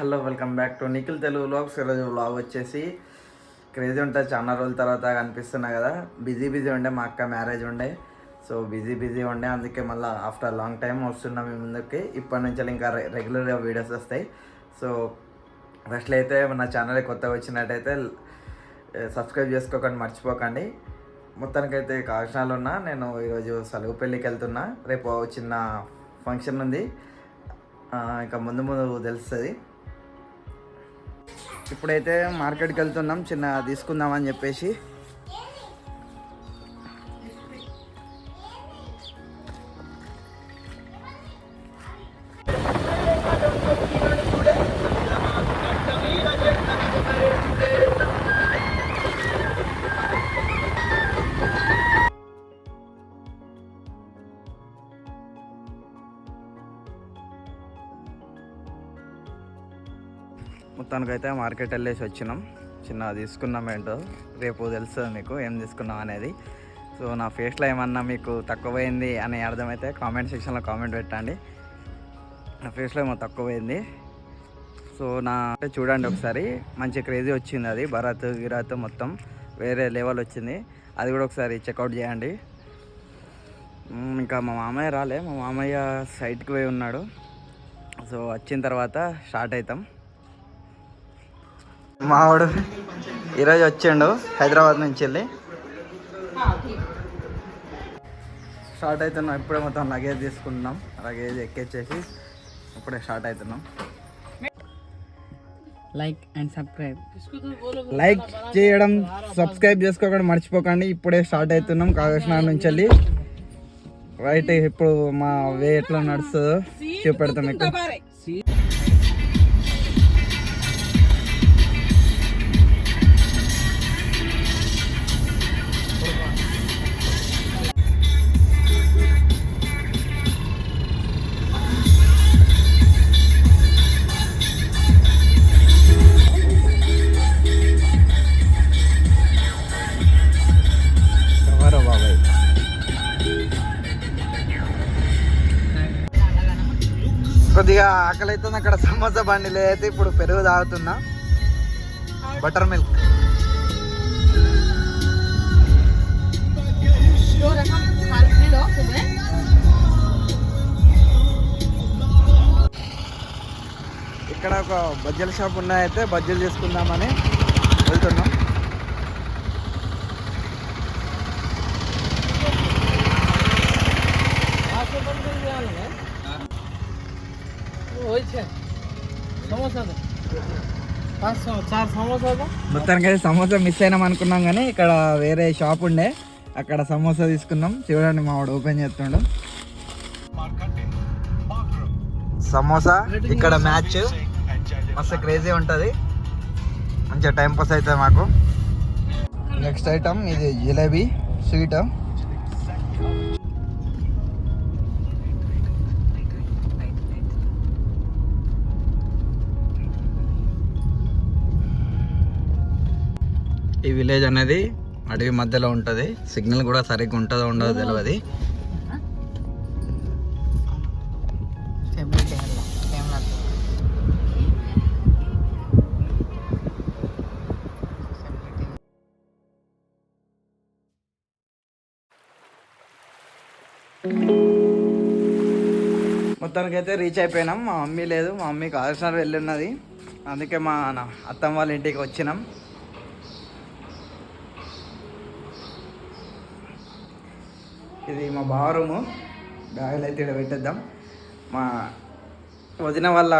Hello welcome back to Nikhil Telugu vlogs. ఈరోజు vlog వచ్చేసి crazy ఉంటుంది. చాలా రోజుల తర్వాత కనిపిస్తున్నా కదా. బిజీ ఉండే, మా అక్క మ్యారేజ్ ఉండే, సో బిజీ ఉండే, అందుకే మళ్ళీ ఆఫ్టర్ లాంగ్ టైం వస్తున్నాం మీ ముందుకి. ఇప్పటి నుంచి ఇంకా రెగ్యులర్గా వీడియోస్ వస్తాయి. సో ఫస్ట్లో అయితే మన ఛానల్ కొత్తగా వచ్చినట్టయితే సబ్స్క్రైబ్ చేసుకోకండి, మర్చిపోకండి. మొత్తానికైతే కాకినాడలో ఉన్నా. నేను ఈరోజు సలుగు పెళ్ళికి వెళ్తున్నా. రేపు చిన్న ఫంక్షన్ ఉంది, ఇంకా ముందు తెలుస్తుంది. ఇప్పుడైతే మార్కెట్కి వెళ్తున్నాం, చిన్న తీసుకుందామని చెప్పేసి. మొత్తానికైతే మార్కెట్ వెళ్ళేసి వచ్చినాం. చిన్న తీసుకున్నాం. ఏంటో రేపు తెలుస్తుంది మీకు ఏం తీసుకున్నాం అనేది. సో నా ఫేస్లో ఏమన్నా మీకు తక్కువైంది అని అర్థమైతే కామెంట్ సెక్షన్లో కామెంట్ పెట్టండి. నా ఫేస్లో ఏమో తక్కువైంది. సో చూడండి ఒకసారి, మంచి క్రేజీ వచ్చింది. అది భరత్ గిరాత్ మొత్తం వేరే లెవెల్ వచ్చింది. అది కూడా ఒకసారి చెక్అవుట్ చేయండి. ఇంకా మా మామయ్య రాలే, మా మామయ్య సైట్కి పోయి ఉన్నాడు. సో వచ్చిన తర్వాత స్టార్ట్ అవుతాం. మావాడు ఈరోజు వచ్చిండు హైదరాబాద్ నుంచి వెళ్ళి. స్టార్ట్ అవుతున్నాం. ఇప్పుడే మొత్తం లగేజ్ తీసుకుంటున్నాం. లగేజ్ ఎక్కేసేసి ఇప్పుడే స్టార్ట్ అవుతున్నాం. లైక్ అండ్ సబ్స్క్రైబ్, లైక్ చేయడం, సబ్స్క్రైబ్ చేసుకోకుండా మర్చిపోకండి. ఇప్పుడే స్టార్ట్ అవుతున్నాం కాకినాడ నుంచి వెళ్ళి. రైట్, ఇప్పుడు మా వే ఎట్లా నడుస్తుందో చూపెడతాం మీకు. కొద్దిగా ఆకలి అవుతుంది. అక్కడ సమోసా బండిలో అయితే ఇప్పుడు పెరుగు తాగుతున్నా, బటర్ మిల్క్. ఇక్కడ ఒక బజ్జీల షాప్ ఉన్నాయైతే బజ్జీలు తీసుకుందామని వెళ్తున్నాం. మొత్తానికి అయితే సమోసా మిస్ అయినాం అనుకున్నాం, కానీ ఇక్కడ వేరే షాప్ ఉండే, అక్కడ సమోసా తీసుకున్నాం. చూడండి మా వాడు ఓపెన్ చేస్తుండు సమోసా. ఇక్కడ మ్యాచ్ మస్తు క్రేజీ ఉంటుంది, మంచిగా టైం పాస్ అవుతుంది మాకు. నెక్స్ట్ ఐటమ్ ఇది జిలేబీ స్వీట్. ఈ విలేజ్ అనేది అడవి మధ్యలో ఉంటుంది. సిగ్నల్ కూడా సరిగ్గా ఉంటుందో ఉండదో తెలియదు. మొత్తానికైతే రీచ్ అయిపోయినాం. మా మమ్మీ లేదు, మా మమ్మీ కాకినాడ వెళ్ళి ఉన్నది, అందుకే మా అత్తమ్మ వాళ్ళ ఇంటికి వచ్చినాం. ఇది మా బావ రూము. బ్యాగులు అయితే ఇక్కడ పెట్టేద్దాం. మా వదిన వాళ్ళ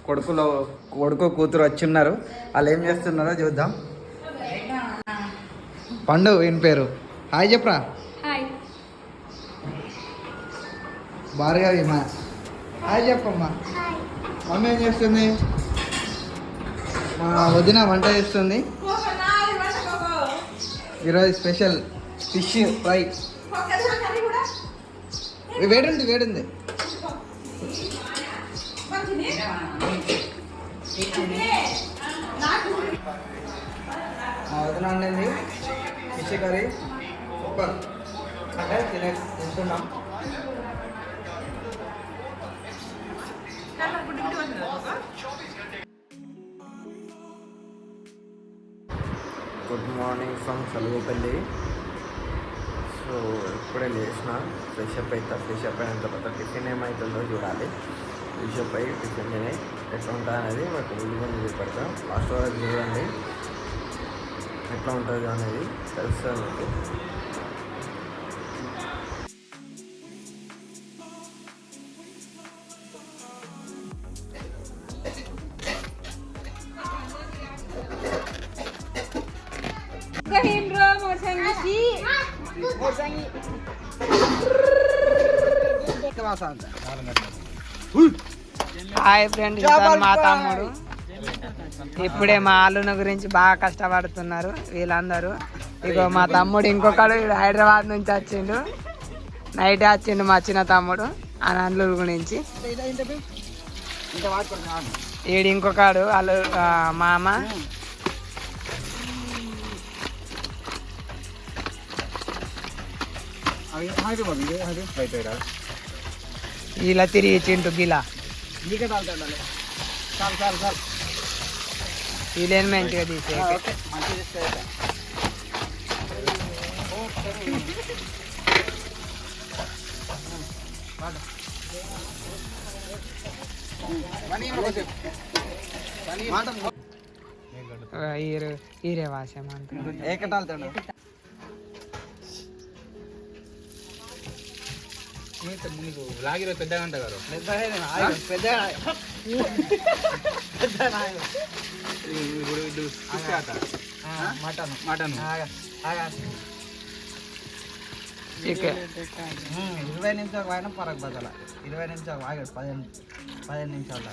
కొడుకు కూతురు వచ్చి ఉన్నారు. వాళ్ళు ఏం చేస్తున్నారో చూద్దాం. పండు ఈయన పేరు. హాయ్ చెప్పరా. భార్గవి మా హాయ్ చెప్పమ్మా. మమ్మీ ఏం చేస్తుంది? మా వదిన వంట చేస్తుంది. ఈరోజు స్పెషల్ ఫిష్ ఫ్రై. వేడుంది. మా వదిన వండింది ఫిష్ కర్రీ, సూపర్. అంటే తింటున్నాం. ఫ్రమ్ సలుగుపల్లి. సో ఇప్పుడే లేచిన, ఫ్రెష్ అప్ అయిన తర్వాత టిఫిన్ ఏమవుతుందో చూడాలి. ఫ్రెష్ అప్ అయ్యి టిఫిన్ తిని ఎట్లా ఉంటుంది అనేది మాకు ముందు ముందు చూపెడతాం. లాస్ట్ వరకు చూడండి ఎట్లా ఉంటుంది అనేది తెలుస్తుంది మీకు. హాయ్ ఫ్రెండ్, మా తమ్ముడు ఇప్పుడే మా అల్లుని గురించి బాగా కష్టపడుతున్నారు వీళ్ళందరూ. ఇగో మా తమ్ముడు ఇంకొకడు హైదరాబాద్ నుంచి వచ్చిండు, నైట్ వచ్చిండు మా చిన్న తమ్ముడు ఆ అల్లుడు గురించి. ఈడు ఇంకొకడు అల్లు మామ. ఇలా తిరిగి చింటూ గిలా వీళ్ళని మంచిగా తీసే ఈరే వాసం అంటే నీకు లాగిరో పెద్దగా అంట గారు మటన్ మటన్ 20 నిమిషాలు వాయినా పరకు బదల 20 నిమిషాలు ఆగాడు 15 నిమిషాలు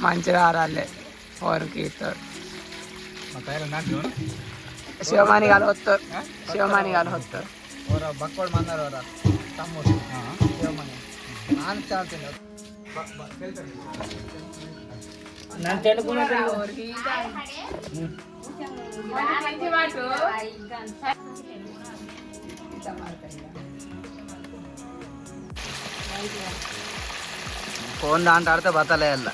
మంచిగా ఆరాలే ఎవరికి ఇస్తారు శివమాని గారు వస్తారు, శివమాని గారు వస్తారు. బక్కోడు మందరు తమ్ముడు శివమాని నాన్న చాలుతుంది. ఫోన్ దాంట్లో ఆడితే బతలే అలా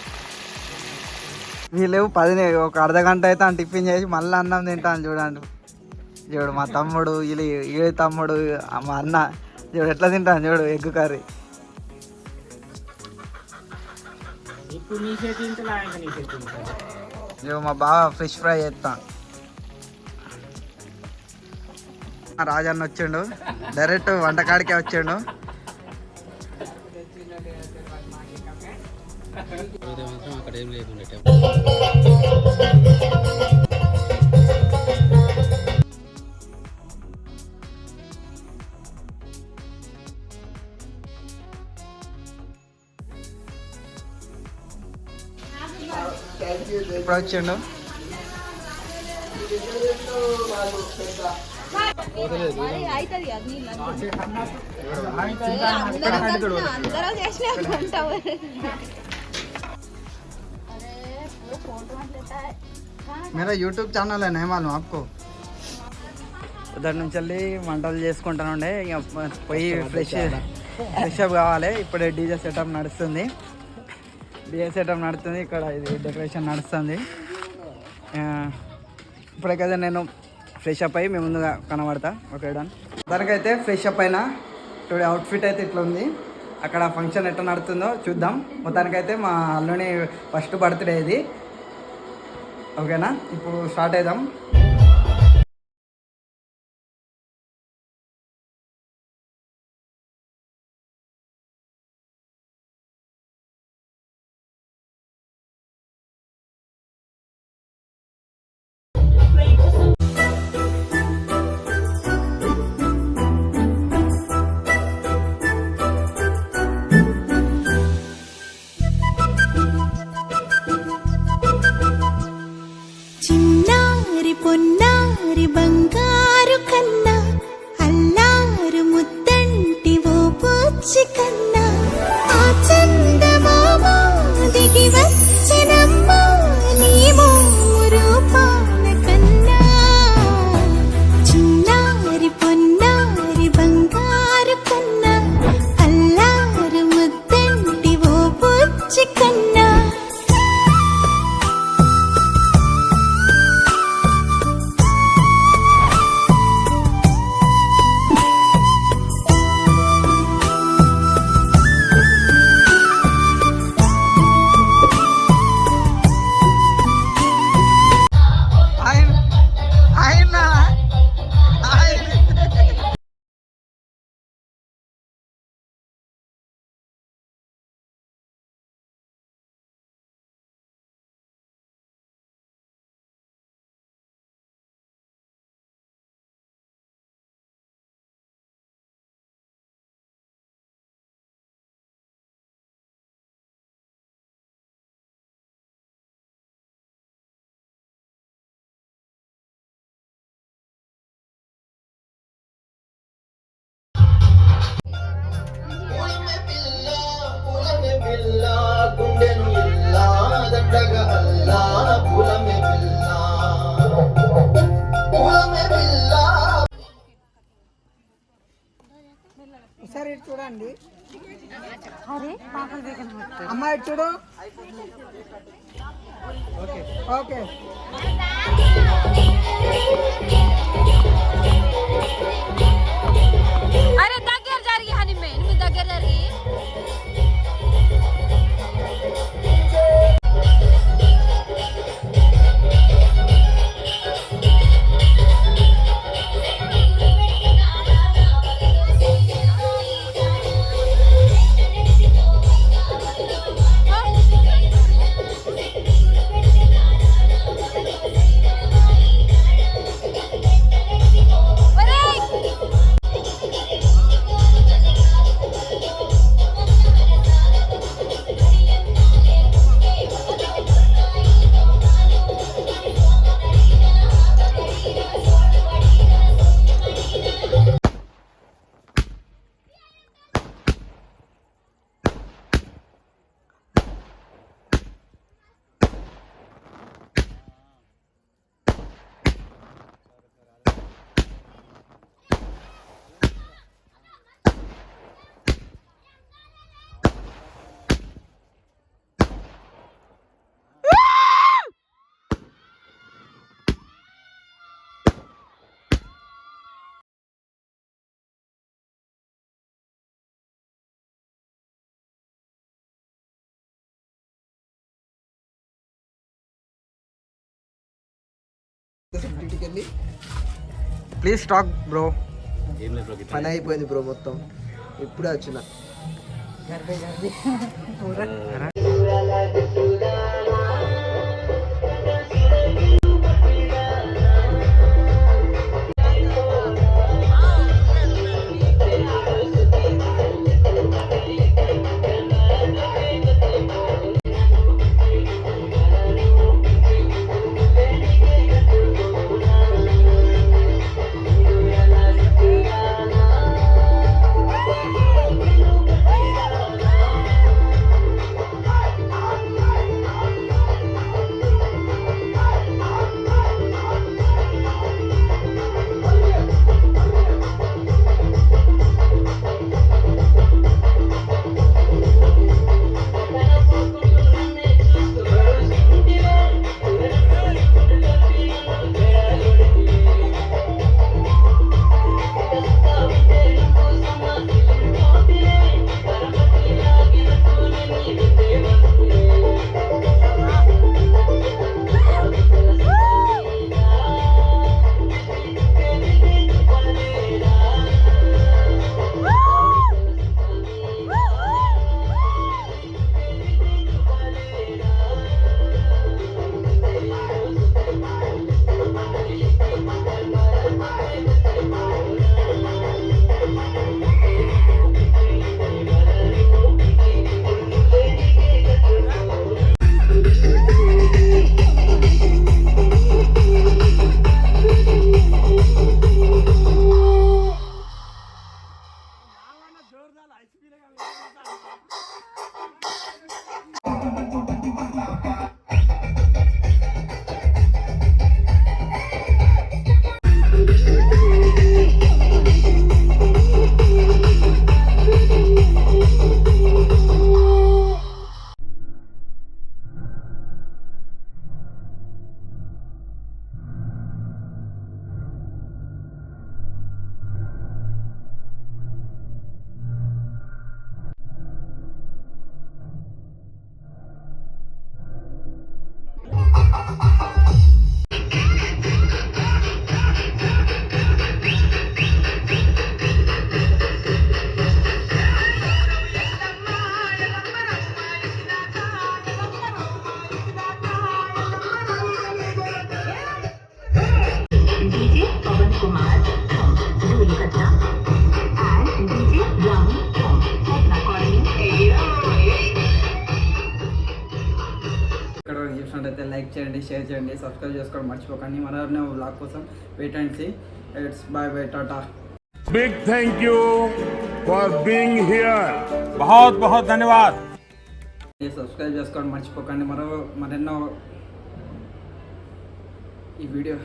వీళ్ళు 10 ఒక అర్ధ గంట అయితే టిఫిన్ చేసి మళ్ళీ అన్నం తింటాను. చూడండి చూడు మా తమ్ముడు వీళ్ళ తమ్ముడు మా అన్న చూడు ఎట్లా తింటాను చూడు ఎగ్ కర్రీ. మా బావ ఫిష్ ఫ్రై చేస్తాను. రాజన్న వచ్చిండు, డైరెక్ట్ వంటకాడికే వచ్చిండు. అక్కడ ఏం లేకుండా ఇప్పుడు వచ్చిండు. मेरा यूट्यूब ఛానల్ है नहीं मालूम आपको. ఉదయం నుంచి వెళ్ళి వంటలు చేసుకుంటానుండే, ఇక పోయి ఫ్రెష్ అప్ కావాలి. ఇప్పుడే డీజే సెటప్ నడుస్తుంది, ఇక్కడ ఇది డెకరేషన్ నడుస్తుంది. ఇప్పటికైతే నేను ఫ్రెష్ అప్ అయ్యి మీ ముందుగా కనబడతా. Okay done. దానికైతే ఫ్రెష్ అప్ అయినా టుడే అవుట్ఫిట్ అయితే ఇట్లా ఉంది. అక్కడ ఫంక్షన్ ఎట్లా నడుతుందో చూద్దాం. మొత్తానికైతే మా అల్లుని ఫస్ట్ బర్త్డే ఇది. ఓకేనా, ఇప్పుడు స్టార్ట్ అవుదాం. పొన్నారి బంగారు కన్నా అల్లారు ముద్దంటి ఓ పూచి కన్నా ఆ చందమామ దిగి వచ్చినమ్మా నీ రూపాల కన్నా చిన్నారి పొన్నారి బంగారు కన్నా అల్లారు ముద్దంటి పుచ్చి కన్నా ఒకసారి ఇటు చూడండి అమ్మ ఇటు చూడు ఓకే అరే దగ్గర జరిగి హనిమే నువ్వు దగ్గర జరిగి ప్లీజ్ స్టాక్ బ్రో ఏం లేదు బ్రో పని అయిపోయింది బ్రో మొత్తం ఇప్పుడే వచ్చిన ఇక్కడ వరకు చూసినట్టయితే లైక్ చేయండి, షేర్ చేయండి, సబ్స్క్రైబ్ చేసుకోవడం మర్చిపోకండి. మరొక వ్లాగ్ కోసం wait and see. It's bye bye, tata. Big thank you for being here. बहुत बहुत धन्यवाद. సబ్స్క్రైబ్ చేసుకోవడం మర్చిపోకండి. మరెన్నో ఈ వీడియో